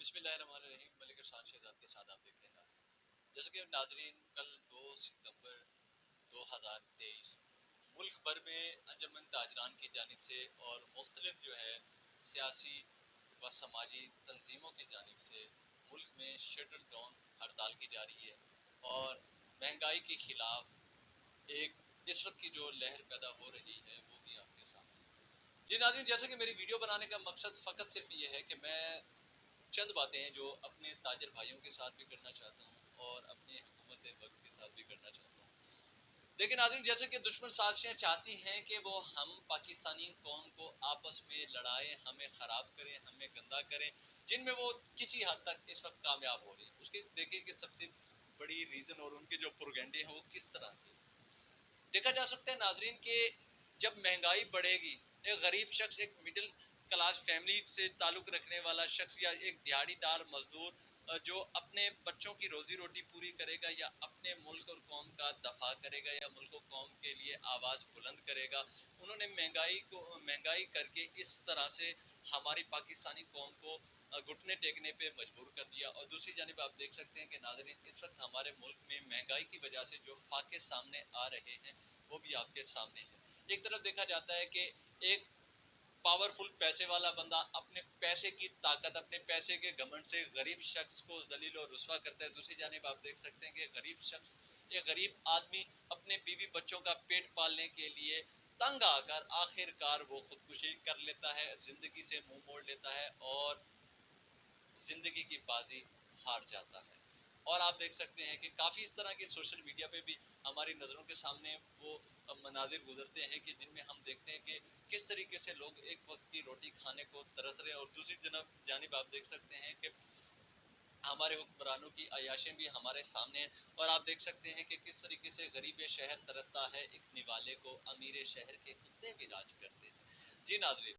بسم اللہ الرحمن الرحیم۔ ملک ارشاد شہزاد کے ساتھ آپ دیکھتے ہیں ناظرین، جیسا کہ ناظرین کل 2 ستمبر 2023 ملک بھر میں انجمن تاجران کی جانب سے اور مختلف جو ہے سیاسی و سماجی تنظیموں کی جانب سے ملک میں شٹر ڈاؤن ہڑتال کی جا رہی ہے اور مہنگائی کے خلاف ایک اس وقت کی جو لہر پیدا ہو رہی ہے وہ بھی آپ کے سامنے ہے۔ جی ناظرین، جیسا کہ میری ویڈیو بنانے کا مقصد فقط صرف یہ ہے کہ میں چند باتیں ہیں جو اپنے تاجر بھائیوں کے ساتھ بھی کرنا چاہتا ہوں اور اپنی حکومت وقت کے ساتھ بھی کرنا چاہتا ہوں۔ لیکن ناظرین، جیسے کہ دشمن سازشیں چاہتی ہیں کہ وہ ہم پاکستانی قوم کو آپس میں لڑائیں، ہمیں خراب کریں، ہمیں گندا کریں، جن میں وہ کسی حد تک اس وقت کامیاب ہو رہی ہیں۔ اس کی دیکھیں کہ سب سے بڑی ریزن اور ان کے جو پروگنڈے ہیں وہ کس طرح کے دیکھا جا سکتا ہے ناظرین کہ جب مہنگائی بڑھے گی، ایک غریب شخص، ایک مڈل کلاس فیملی سے تعلق رکھنے والا شخص یا ایک دیہڑی دار مزدور جو اپنے بچوں کی روزی روٹی پوری کرے گا یا اپنے ملک اور قوم کا دفاع کرے گا یا ملک و قوم کے لیے آواز بلند کرے گا، انہوں نے مہنگائی کر کے اس طرح سے ہماری پاکستانی قوم کو گھٹنے ٹیکنے پہ مجبور کر دیا۔ اور دوسری جانب آپ دیکھ سکتے ہیں کہ ناظرین اس وقت ہمارے ملک میں مہنگائی کی وجہ سے جو فاقے سامنے آ رہے ہیں وہ بھی آپ کے سامنے ہیں۔ ایک طرف دیکھا جاتا ہے کہ ایک پاورفل پیسے والا بندہ اپنے پیسے کی طاقت، اپنے پیسے کے گھمنڈ سے غریب شخص کو ذلیل و رسوا کرتا ہے۔ دوسری جانب آپ دیکھ سکتے ہیں کہ غریب شخص، ایک غریب آدمی اپنے بیوی بچوں کا پیٹ پالنے کے لیے تنگ آ کر آخر کار وہ خودکشی کر لیتا ہے، زندگی سے منہ موڑ لیتا ہے اور زندگی کی بازی ہار جاتا ہے۔ اور آپ دیکھ سکتے ہیں کہ کافی اس طرح کی سوشل میڈیا پہ بھی ہماری نظروں کے سامنے وہ مناظر گزرتے ہیں کہ جن میں ہم دیکھتے ہیں کہ کس طریقے سے لوگ ایک وقت کی روٹی کھانے کو ترس رہے ہیں، اور دوسری جانب آپ دیکھ سکتے ہیں کہ ہمارے حکمرانوں کی عیاشیں بھی ہمارے سامنے ہیں، اور آپ دیکھ سکتے ہیں کہ کس طریقے سے غریب شہر ترستا ہے ایک نوالے کو، امیر شہر کے کتے بھی راج کرتے ہیں۔ جی ناظرین،